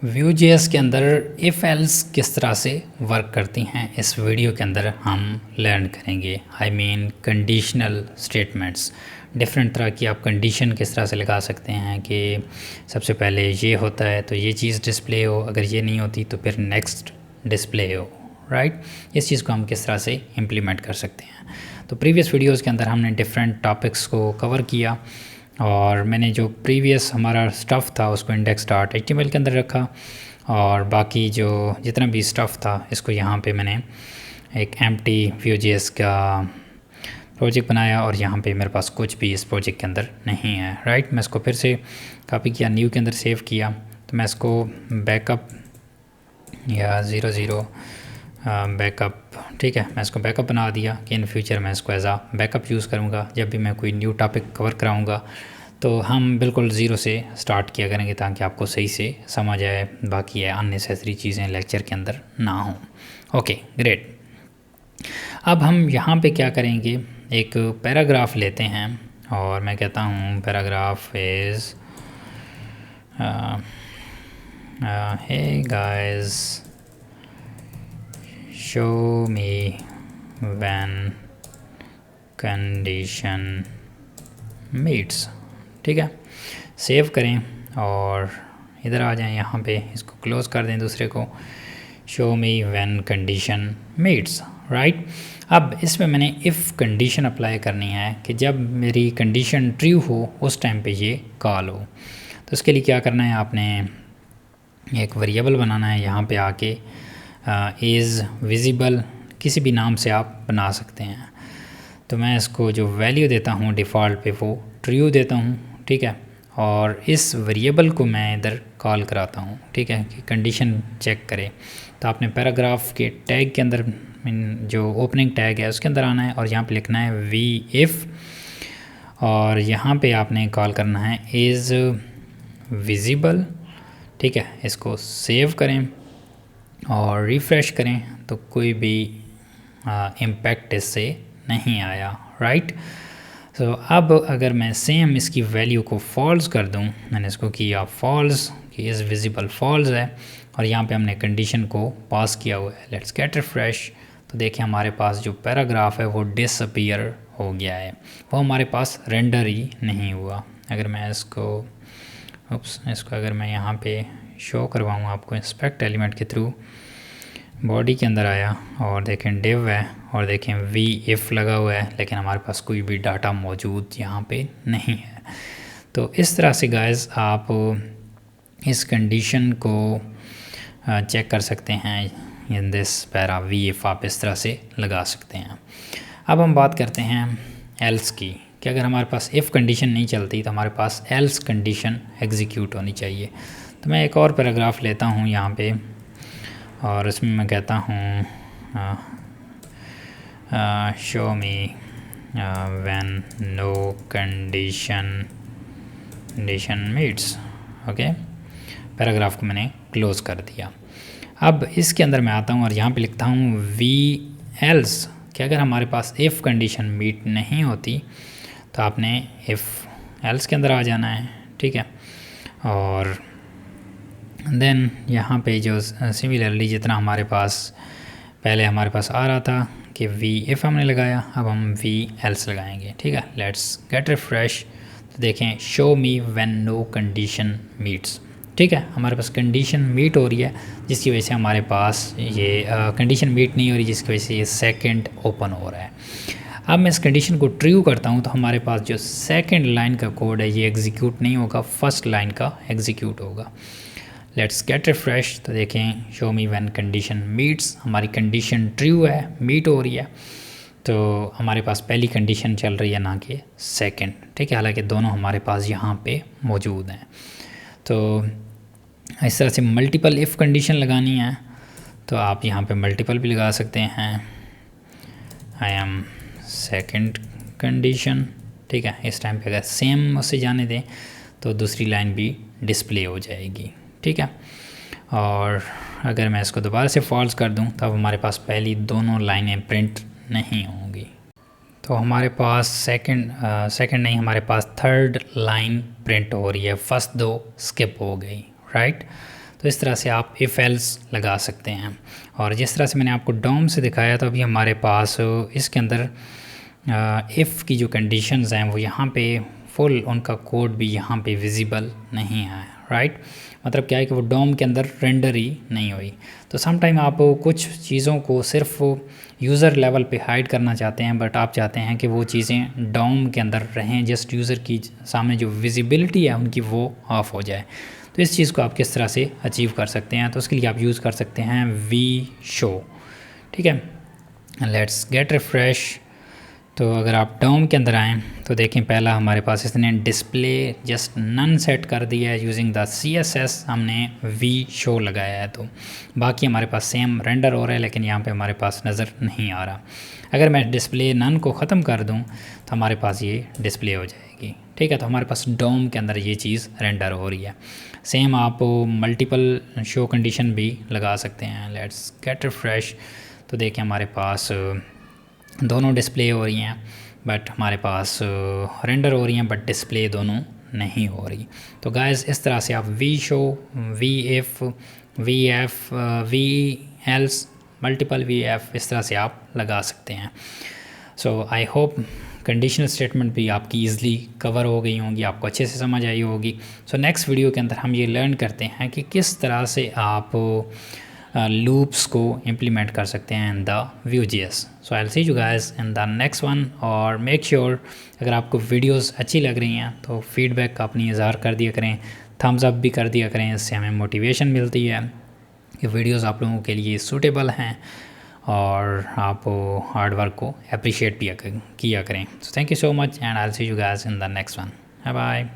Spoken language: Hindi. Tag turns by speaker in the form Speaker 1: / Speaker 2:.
Speaker 1: Vue.js के अंदर इफ़ एल्स किस तरह से वर्क करती हैं इस वीडियो के अंदर हम लर्न करेंगे। I mean conditional statements, different तरह की आप कंडीशन किस तरह से लगा सकते हैं कि सबसे पहले ये होता है तो ये चीज़ डिस्प्ले हो, अगर ये नहीं होती तो फिर नेक्स्ट डिस्प्ले हो, राइट। इस चीज़ को हम किस तरह से इम्प्लीमेंट कर सकते हैं। तो प्रीवियस वीडियोज़ के अंदर हमने डिफरेंट टॉपिक्स को कवर किया और मैंने जो प्रीवियस हमारा स्टफ़ था उसको index.html के अंदर रखा और बाकी जो जितना भी स्टफ़ था इसको यहाँ पे मैंने एक empty Vue.js का प्रोजेक्ट बनाया और यहाँ पे मेरे पास कुछ भी इस प्रोजेक्ट के अंदर नहीं है, राइट। मैं इसको फिर से कॉपी किया, न्यू के अंदर सेव किया, तो मैं इसको बैकअप या 00 बैकअप, ठीक है, मैं इसको बैकअप बना दिया कि इन फ्यूचर मैं इसको एज आ बैकअप यूज़ करूँगा। जब भी मैं कोई न्यू टॉपिक कवर कराऊँगा तो हम बिल्कुल ज़ीरो से स्टार्ट किया करेंगे ताकि आपको सही से समझ आए, बाकी है अननेसेसरी चीज़ें लेक्चर के अंदर ना हों। Okay great. अब हम यहाँ पे क्या करेंगे, एक पैराग्राफ लेते हैं और मैं कहता हूँ paragraph is hey guys show me when condition meets, ठीक है। सेव करें और इधर आ जाएं, यहाँ पे इसको क्लोज कर दें, दूसरे को show me when condition meets, right. अब इसमें मैंने इफ़ कंडीशन अप्लाई करनी है कि जब मेरी कंडीशन ट्रू हो उस टाइम पे ये कॉल हो। तो इसके लिए क्या करना है, आपने एक वेरिएबल बनाना है, यहाँ पे आके इज़ विजिबल किसी भी नाम से आप बना सकते हैं। तो मैं इसको जो वैल्यू देता हूँ डिफ़ॉल्ट पे वो ट्रू देता हूँ, ठीक है। और इस वेरिएबल को मैं इधर कॉल कराता हूँ, ठीक है, कि कंडीशन चेक करे। तो आपने पैराग्राफ के टैग के अंदर जो ओपनिंग टैग है उसके अंदर आना है और यहाँ पे लिखना है वी इफ़ और यहाँ पे आपने कॉल करना है इज़ विजिबल, ठीक है। इसको सेव करें और रिफ़्रेश करें तो कोई भी इम्पैक्ट इससे नहीं आया, राइट। तो अब अगर मैं सेम इसकी वैल्यू को फॉल्स कर दूं, मैंने इसको किया फॉल्स कि इज़ विजिबल फॉल्स है और यहाँ पे हमने कंडीशन को पास किया हुआ है। लेट्स गेट रिफ्रेश, तो देखिए हमारे पास जो पैराग्राफ है वो डिसअपीयर हो गया है, वो हमारे पास रेंडर ही नहीं हुआ। अगर मैं इसको अगर मैं यहाँ पे शो करवाऊँ आपको इंस्पेक्ट एलिमेंट के थ्रू, बॉडी के अंदर आया और देखें डिव है और देखें वी इफ़ लगा हुआ है, लेकिन हमारे पास कोई भी डाटा मौजूद यहाँ पे नहीं है। तो इस तरह से गाइस आप इस कंडीशन को चेक कर सकते हैं in this para v if आप इस तरह से लगा सकते हैं। अब हम बात करते हैं एल्स की, कि अगर हमारे पास इफ़ कंडीशन नहीं चलती तो हमारे पास एल्स कंडीशन एग्जीक्यूट होनी चाहिए। तो मैं एक और पैराग्राफ लेता हूँ यहाँ पे और इसमें मैं कहता हूँ show me when no condition meets, okay. Paragraph को मैंने क्लोज़ कर दिया। अब इसके अंदर मैं आता हूँ और यहाँ पे लिखता हूँ वी एल्स, कि अगर हमारे पास इफ़ कंडीशन मीट नहीं होती तो आपने इफ़ एल्स के अंदर आ जाना है, ठीक है। और देन यहाँ पे जो सिमिलरली जितना हमारे पास पहले हमारे पास आ रहा था कि वी इफ़ हमने लगाया, अब हम वी एल्स लगाएंगे, ठीक है। लेट्स गेट रिफ्रेश, तो देखें show me when no condition meets, ठीक है। हमारे पास कंडीशन मीट हो रही है जिसकी वजह से हमारे पास ये कंडीशन मीट नहीं हो रही जिसकी वजह से ये सेकंड ओपन हो रहा है। अब मैं इस कंडीशन को ट्रू करता हूँ तो हमारे पास जो सेकंड लाइन का कोड है ये एग्जीक्यूट नहीं होगा, फर्स्ट लाइन का एग्जीक्यूट होगा। लेट्स गेट रिफ्रेश, तो देखें show me when condition meets, हमारी कंडीशन ट्रू है, मीट हो रही है, तो हमारे पास पहली कंडीशन चल रही है ना कि सेकंड, ठीक है। हालांकि दोनों हमारे पास यहाँ पे मौजूद हैं। तो इस तरह से मल्टीपल इफ़ कंडीशन लगानी है तो आप यहाँ पे मल्टीपल भी लगा सकते हैं। आई एम सेकंड कंडीशन, ठीक है। इस टाइम पे अगर सेम उससे जाने दें तो दूसरी लाइन भी डिस्प्ले हो जाएगी, ठीक है। और अगर मैं इसको दोबारा से फॉल्स कर दूं तब हमारे पास पहली दोनों लाइनें प्रिंट नहीं होंगी। तो हमारे पास सेकंड नहीं, हमारे पास थर्ड लाइन प्रिंट हो रही है, फर्स्ट दो स्किप हो गई, राइट। तो इस तरह से आप इफ़ एल्स लगा सकते हैं। और जिस तरह से मैंने आपको डॉम से दिखाया तो अभी हमारे पास इसके अंदर इफ़ की जो कंडीशंस हैं वो यहाँ पे फुल उनका कोड भी यहाँ पे विजिबल नहीं है, राइट। मतलब क्या है कि वो डॉम के अंदर रेंडर ही नहीं हुई। तो सम टाइम आप कुछ चीज़ों को सिर्फ यूज़र लेवल पे हाइड करना चाहते हैं, बट आप चाहते हैं कि वो चीज़ें डॉम के अंदर रहें, जस्ट यूज़र की सामने जो विजिबिलिटी है उनकी वो ऑफ हो जाए। तो इस चीज़ को आप किस तरह से अचीव कर सकते हैं, तो उसके लिए आप यूज़ कर सकते हैं वी शो, ठीक है। Let's get refresh. तो अगर आप डॉम के अंदर आएँ तो देखें पहला हमारे पास इसने डिस्प्ले जस्ट नन सेट कर दिया है यूजिंग द CSS, हमने वी शो लगाया है। तो बाकी हमारे पास सेम रेंडर हो रहा है, लेकिन यहाँ पे हमारे पास नज़र नहीं आ रहा। अगर मैं डिस्प्ले नन को ख़त्म कर दूँ तो हमारे पास ये डिस्प्ले हो जाएगी, ठीक है। तो हमारे पास डॉम के अंदर ये चीज़ रेंडर हो रही है। सेम आप मल्टीपल शो कंडीशन भी लगा सकते हैं। Let's get refresh. तो देखें हमारे पास दोनों डिस्प्ले हो रही हैं, बट हमारे पास रेंडर हो रही हैं, बट डिस्प्ले दोनों नहीं हो रही। तो गाइस इस तरह से आप v show, v if, v f, v else, multiple v f इस तरह से आप लगा सकते हैं। So I hope conditional statement भी आपकी ईज़िली कवर हो गई होंगी, आपको अच्छे से समझ आई होगी। सो नेक्स्ट वीडियो के अंदर हम ये लर्न करते हैं कि किस तरह से आप लूप्स को इम्प्लीमेंट कर सकते हैं in the Vue.js। So I will see you guys in the next one. और मेक श्योर अगर आपको वीडियोस अच्छी लग रही हैं तो फीडबैक अपनी इज़हार कर दिया करें, थम्स अप भी कर दिया करें, इससे हमें मोटिवेशन मिलती है कि वीडियोस आप लोगों के लिए सूटेबल हैं और आप हार्ड वर्क को अप्रिशिएट भी किया करें। So thank you so much and I will see you guys in the next one. Bye bye.